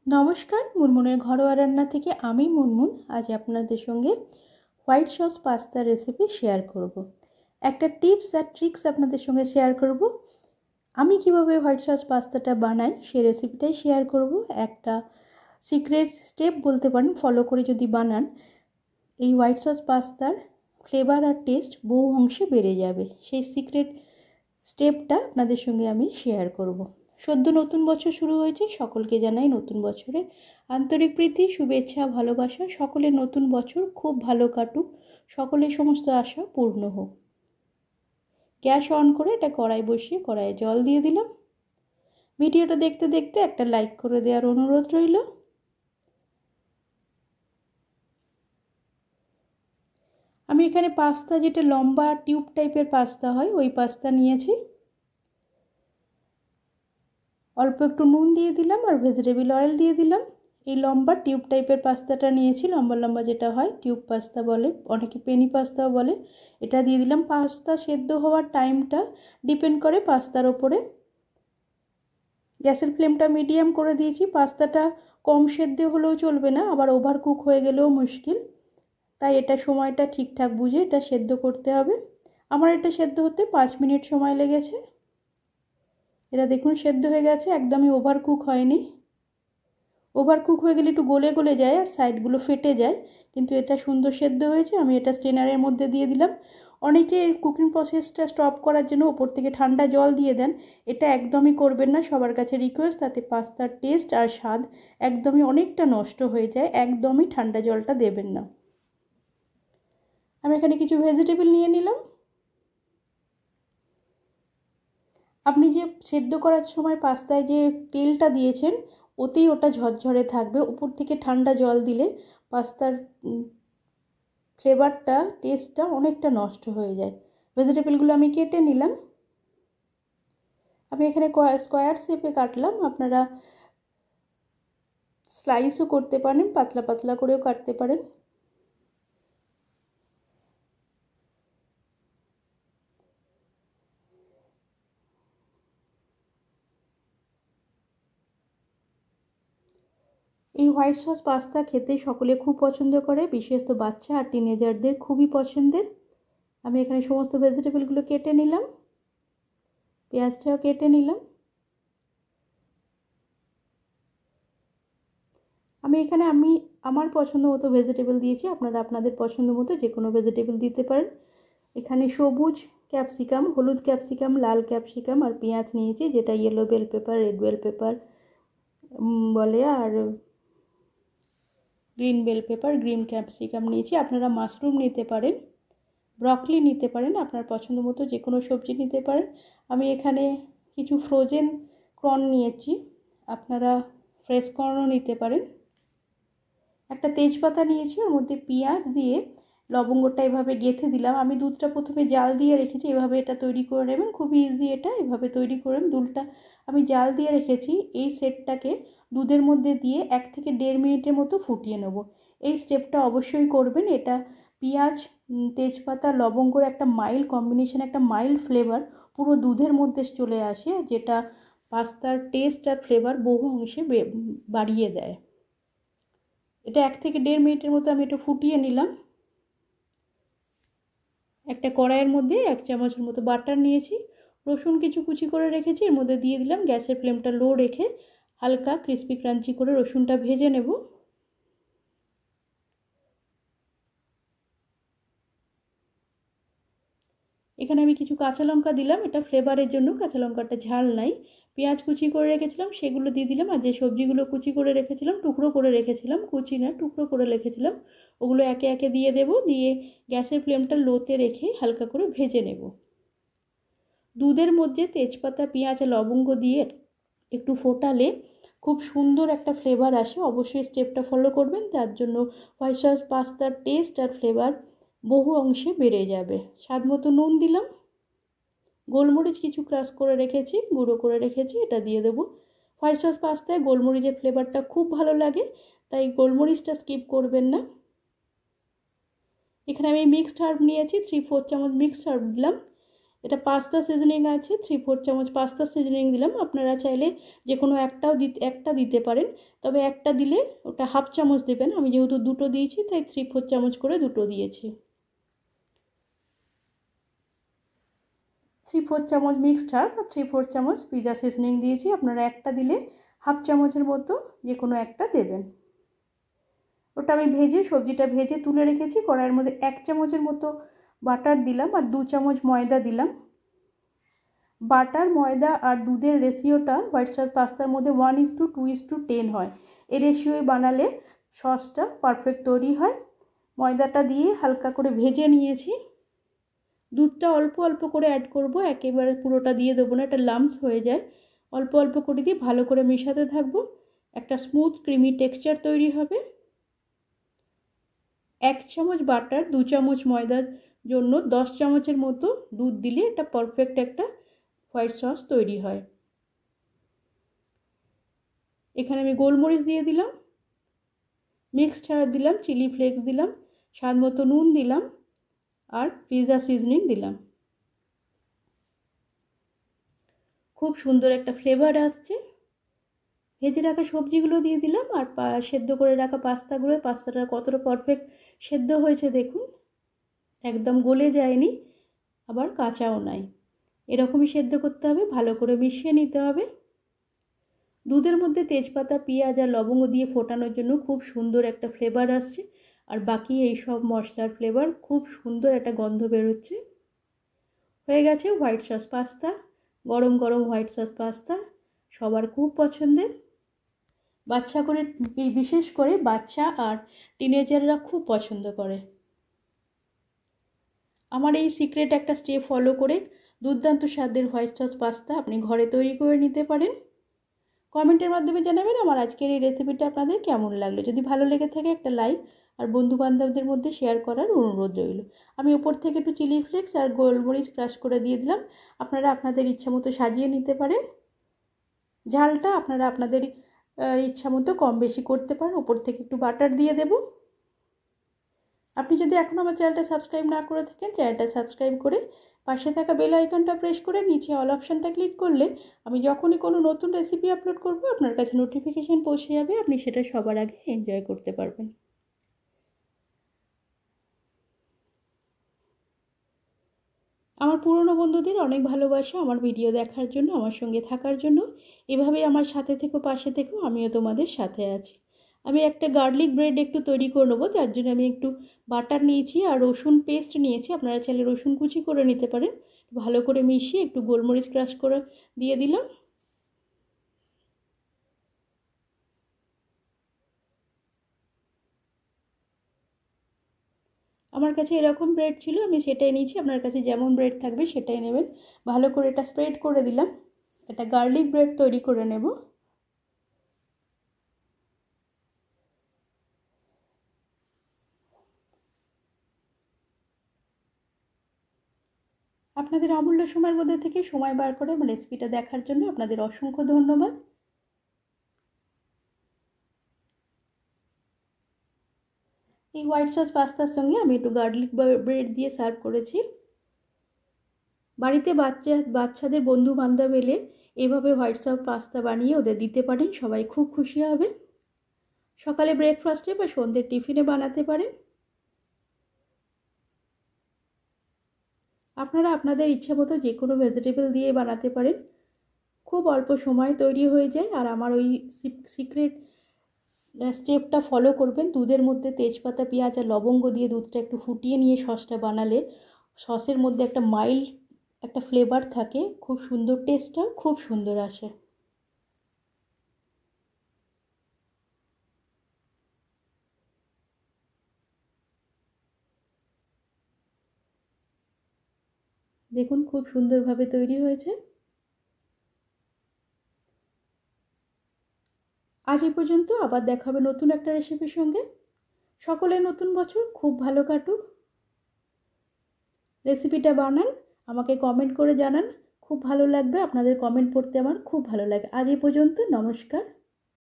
নমস্কার, মুনমুনের ঘরোয়া রান্না থেকে আমি মুনমুন আজ আপনাদের সঙ্গে হোয়াইট সস পাস্তার রেসিপি শেয়ার করব। একটা টিপস আর ট্রিক্স আপনাদের সঙ্গে শেয়ার করব। আমি কিভাবে হোয়াইট সস পাস্তাটা বানাই সেই রেসিপিটাই শেয়ার করব। একটা সিক্রেট স্টেপ বলতে পারেন, ফলো করে যদি বানান এই হোয়াইট সস পাস্তার ফ্লেভার আর টেস্ট বহু অংশে বেড়ে যাবে। সেই সিক্রেট স্টেপটা আপনাদের সঙ্গে আমি শেয়ার করব। সদ্য নতুন বছর শুরু হয়েছে, সকলকে জানাই নতুন বছরের আন্তরিক প্রীতি, শুভেচ্ছা, ভালোবাসা। সকলের নতুন বছর খুব ভালো কাটুক, সকলের সমস্ত আশা পূর্ণ হোক। গ্যাস অন করে এটা কড়াই বসিয়ে কড়াইয়ে জল দিয়ে দিলাম। ভিডিওটা দেখতে দেখতে একটা লাইক করে দেওয়ার অনুরোধ রইল। আমি এখানে পাস্তা, যেটা লম্বা টিউব টাইপের পাস্তা হয়, ওই পাস্তা নিয়েছি। অল্প একটু নুন দিয়ে দিলাম আর ভেজিটেবল অয়েল দিয়ে দিলাম। এই লম্বা টিউব টাইপের পাস্তাটা নিয়েছি, লম্বা লম্বা যেটা হয় টিউব পাস্তা বলে, অনেকে পেনি পাস্তাও বলে। এটা দিয়ে দিলাম। পাস্তা সেদ্ধ হওয়ার টাইমটা ডিপেন্ড করে পাস্তার ওপরে। গ্যাসের ফ্লেমটা মিডিয়াম করে দিয়েছি। পাস্তাটা কম সেদ্ধ হলেও চলবে না, আবার ওভার কুক হয়ে গেলেও মুশকিল, তাই এটা সময়টা ঠিকঠাক বুঝে এটা সেদ্ধ করতে হবে। আমার এটা সেদ্ধ হতে 5 মিনিট সময় লেগেছে। এটা দেখুন সেদ্ধ হয়ে গেছে, একদমই ওভার কুক হয়নি। ওভার কুক হয়ে গেলে একটু গলে গলে যায় আর সাইডগুলো ফেটে যায়, কিন্তু এটা সুন্দর সেদ্ধ হয়েছে। আমি এটা স্ট্রেনারের মধ্যে দিয়ে দিলাম। অনেকে কুকিং প্রসেসটা স্টপ করার জন্য ওপর থেকে ঠান্ডা জল দিয়ে দেন, এটা একদমই করবেন না। সবার কাছে রিকোয়েস্ট, তাতে পাস্তার টেস্ট আর স্বাদ একদমই অনেকটা নষ্ট হয়ে যায়। একদমই ঠান্ডা জলটা দেবেন না। আমি এখানে কিছু ভেজিটেবল নিয়ে নিলাম। আপনি যে সেদ্ধ করার সময় পাস্তায় যে তেলটা দিয়েছেন, ওতেই ওটা ঝরঝরে থাকবে। উপর থেকে ঠান্ডা জল দিলে পাস্তার ফ্লেভারটা, টেস্টটা অনেকটা নষ্ট হয়ে যায়। ভেজিটেবলগুলো আমি কেটে নিলাম। আমি এখানে স্কোয়ার শেপে কাটলাম, আপনারা স্লাইসও করতে পারেন, পাতলা পাতলা করেও কাটতে পারেন। এই হোয়াইট সস পাস্তা খেতে সকলে খুব পছন্দ করে, বিশেষত বাচ্চা আর টিনেজারদের খুবই পছন্দের। আমি এখানে সমস্ত ভেজিটেবলগুলো কেটে নিলাম, পেঁয়াজটাও কেটে নিলাম। আমি এখানে আমার পছন্দ মতো ভেজিটেবল দিয়েছি, আপনারা আপনাদের পছন্দ মতো যে কোনো ভেজিটেবল দিতে পারেন। এখানে সবুজ ক্যাপসিকাম, হলুদ ক্যাপসিকাম, লাল ক্যাপসিকাম আর পেঁয়াজ নিয়েছি, যেটা yellow bell pepper, red bell pepper বলে, আর green bell pepper, green capsicum নিয়েছি। আপনারা মাশরুম নিতে পারেন, ব্রকলি নিতে পারেন, আপনার পছন্দ মতো যে কোনো সবজি নিতে পারেন। আমি এখানে কিছু ফ্রোজেন কর্ন নিয়েছি, আপনারা ফ্রেশ কর্নও নিতে পারেন। একটা তেজপাতা নিয়েছি, ওর মধ্যে পেঁয়াজ দিয়ে লবঙ্গটা এভাবে গেঁথে দিলাম। আমি দুধটা প্রথমে জাল দিয়ে রেখেছি, এভাবে এটা তৈরি করে নেবেন, খুবই ইজি এটা, এভাবে তৈরি করেন। দুধটা আমি জাল দিয়ে রেখেছি। এই সেটটাকে দুধের মধ্যে দিয়ে 1 থেকে 1.5 মিনিটের মতো ফুটিয়ে নেব। এই স্টেপটা অবশ্যই করবেন। এটা পেঁয়াজ, তেজপাতা, লবঙ্গর একটা মাইল্ড কম্বিনেশন, একটা মাইল্ড ফ্লেভার পুরো দুধের মধ্যে চলে আসে, যেটা পাস্তার টেস্ট আর ফ্লেভার বহু অংশে বাড়িয়ে দেয়। এটা 1 থেকে 1.5 মিনিটের মতো আমি একটু ফুটিয়ে নিলাম। একটা কড়াইয়ের মধ্যে 1 চামচের মতো বাটার নিয়েছি, রসুন কিছু কুচি করে রেখেছি, এর মধ্যে দিয়ে দিলাম। গ্যাসের ফ্লেমটা লো রেখে হালকা ক্রিস্পি ক্রাঞ্চি করে রসুনটা ভেজে নেব। এখানে আমি কিছু কাঁচা লঙ্কা দিলাম, এটা ফ্লেভারের জন্য, কাঁচা লঙ্কাটা ঝাল নাই। পেঁয়াজ কুচি করে রেখেছিলাম, সেগুলো দিয়ে দিলাম। আর যে সবজিগুলো কুচি করে রেখেছিলাম, টুকরো করে রেখেছিলাম, কুচি না টুকরো করে রেখেছিলাম, ওগুলো একে একে দিয়ে দেব। দিয়ে গ্যাসের ফ্লেমটা লোতে রেখে হালকা করে ভেজে নেব। দুধের মধ্যে তেজপাতা, পেঁয়াজ আর লবঙ্গ দিয়ে একটু ফোটালে খুব সুন্দর একটা ফ্লেভার আসে। অবশ্যই স্টেপটা ফলো করবেন, তার জন্য হোয়াইট সস পাস্তার টেস্ট আর ফ্লেভার বহু অংশে বেড়ে যাবে। স্বাদ মতো নুন দিলাম। গোলমরিচ কিছু ক্রাশ করে রেখেছি, গুঁড়ো করে রেখেছি, এটা দিয়ে দেবো। হোয়াইট সস পাস্তায় গোলমরিচের ফ্লেভারটা খুব ভালো লাগে, তাই গোলমরিচটা স্কিপ করবেন না। এখানে আমি মিক্সড হার্ব নিয়েছি, 3/4 চামচ মিক্সড হার্ব দিলাম। এটা পাস্তা সিজনিং আছে, 3/4 চামচ পাস্তা সিজনিং দিলাম। আপনারা চাইলে যে কোনো একটা দিতে পারেন, তবে একটা দিলে ওটা হাফ চামচ দেবেন। আমি যেহেতু দুটো দিয়েছি তাই 3/4 চামচ করে দুটো দিয়েছি। 3/4 চামচ মিক্সড হার্ব আর 3/4 চামচ পিৎজা সিজনিং দিয়েছি। আপনারা একটা দিলে হাফ চামচের মতো যে কোনো একটা দেবেন। ওটা আমি সবজিটা ভেজে তুলে রেখেছি। কড়াইয়ের মধ্যে 1 চামচের মতো বাটার দিলাম আর 2 চামচ ময়দা দিলাম। বাটার, ময়দা আর দুধের রেশিওটা হোয়াইট সস পাস্তার মধ্যে 1:2:10 হয়। এই রেশিওয় বানালে সসটা পারফেক্ট তৈরি হয়। ময়দাটা দিয়ে হালকা করে ভেজে নিয়েছি। দুধটা অল্প অল্প করে অ্যাড করব, একেবারে পুরোটা দিয়ে দেবো না, এটা লাম্পস হয়ে যায়। অল্প অল্প করে দিয়ে ভালো করে মেশাতে থাকবো। একটা স্মুথ ক্রিমি টেক্সচার তৈরি হবে। 1 চামচ বাটার, 2 চামচ ময়দার জন্য 10 চামচের মতো দুধ দিলে এটা পারফেক্ট একটা হোয়াইট সস তৈরি হয়। এখানে আমি গোলমরিচ দিয়ে দিলাম, মিক্সড হার্ব দিলাম, চিলি ফ্লেক্স দিলাম, স্বাদ মতো নুন দিলাম আর পিৎজা সিজনিং দিলাম। খুব সুন্দর একটা ফ্লেভার আসছে। ভেজে রাখা সবজিগুলো দিয়ে দিলাম আর সেদ্ধ করে রাখা পাস্তাটা কতটা পারফেক্ট সেদ্ধ হয়েছে দেখুন, একদম গলে যায়নি আবার কাঁচাও নাই। এরকমই সেদ্ধ করতে হবে, ভালো করে মিশিয়ে নিতে হবে। দুধের মধ্যে তেজপাতা, পেঁয়াজ আর লবঙ্গ দিয়ে ফোটানোর জন্য খুব সুন্দর একটা ফ্লেভার আসছে। আর বাকি এই সব মশলার ফ্লেভার খুব সুন্দর একটা গন্ধ বেরোচ্ছে। হয়ে গেছে হোয়াইট সস পাস্তা। গরম গরম হোয়াইট সস পাস্তা সবার খুব পছন্দের। বিশেষ করে বাচ্চা আর টিনেজাররা খুব পছন্দ করে। আমার এই সিক্রেট একটা স্টেপ ফলো করে দুর্দান্ত স্বাদের হোয়াইট সস পাস্তা আপনি ঘরে তৈরি করে নিতে পারেন। কমেন্টের মাধ্যমে জানাবেন আমার আজকের এই রেসিপিটা আপনাদের কেমন লাগলো। যদি ভালো লেগে থাকে একটা লাইক আর বন্ধুবান্ধবদের মধ্যে শেয়ার করার অনুরোধ রইল। আমি উপর থেকে একটু চিলি ফ্লেক্স আর গোলমরিচ ক্রাশ করে দিয়ে দিলাম। আপনারা আপনাদের ইচ্ছা মতো সাজিয়ে নিতে পারেন। ঝালটা আপনারা আপনাদের ইচ্ছা মতো কম বেশি করতে পারেন। উপর থেকে একটু বাটার দিয়ে দেব। আপনি যদি এখনও আমার চ্যানেলটা সাবস্ক্রাইব না করে থাকেন, চ্যানেলটা সাবস্ক্রাইব করে পাশে থাকা বেল আইকনটা প্রেস করে নিচে অল অপশানটা ক্লিক করলে আমি যখনই কোনো নতুন রেসিপি আপলোড করব আপনার কাছে নোটিফিকেশান পৌঁছে যাবে, আপনি সেটা সবার আগে এনজয় করতে পারবেন। আমার পুরনো বন্ধুদের অনেক ভালোবাসা আমার ভিডিও দেখার জন্য, আমার সঙ্গে থাকার জন্য। এভাবেই আমার সাথে থেকো, পাশে থেকো, আমিও তোমাদের সাথে আছি। আমি একটা গার্লিক ব্রেড একটু তৈরি করে নেবো, যার জন্য আমি একটু বাটার নিয়েছি আর রসুন পেস্ট নিয়েছি। আপনারা চাইলে রসুন কুচি করে নিতে পারেন। ভালো করে মিশিয়ে একটু গোলমরিচ ক্রাশ করে দিয়ে দিলাম। আমার কাছে এরকম ব্রেড ছিল, আমি সেটাই নিয়েছি। আপনার কাছে যেমন ব্রেড থাকবে সেটাই নেবেন। ভালো করে এটা স্প্রেড করে দিলাম। এটা গার্লিক ব্রেড তৈরি করে নেব। আপনাদের অমূল্য সময়ের মধ্যে থেকে সময় বার করে আমার রেসিপিটা দেখার জন্য আপনাদের অসংখ্য ধন্যবাদ। এই হোয়াইট সস পাস্তার সঙ্গে আমি একটু গার্লিক ব্রেড দিয়ে সার্ভ করেছি। বাড়িতে বাচ্চাদের বন্ধু বান্ধব এলে এভাবে হোয়াইট সস পাস্তা বানিয়ে ওদের দিতে পারেন, সবাই খুব খুশি হবে। সকালে ব্রেকফাস্টে বা সন্ধ্যের টিফিনে বানাতে পারেন। আপনারা আপনাদের ইচ্ছা মতো যে কোনো ভেজিটেবল দিয়ে বানাতে পারেন। খুব অল্প সময় তৈরি হয়ে যায়। আর আমার ওই সিক্রেট স্টেপটা ফলো করবেন। দুধের মধ্যে তেজপাতা, পেঁয়াজ আর লবঙ্গ দিয়ে দুধটা একটু ফুটিয়ে নিয়ে সসটা বানালে সসের মধ্যে একটা মাইল্ড একটা ফ্লেভার থাকে, খুব সুন্দর, টেস্টটাও খুব সুন্দর আসে। দেখুন খুব সুন্দরভাবে তৈরি হয়েছে। আজ এই পর্যন্ত, আবার দেখা হবে নতুন একটা রেসিপির সঙ্গে। সকলের নতুন বছর খুব ভালো কাটুক। রেসিপিটা বানান, আমাকে কমেন্ট করে জানান, খুব ভালো লাগবে। আপনাদের কমেন্ট পড়তে আমার খুব ভালো লাগে। আজ এই পর্যন্ত, নমস্কার।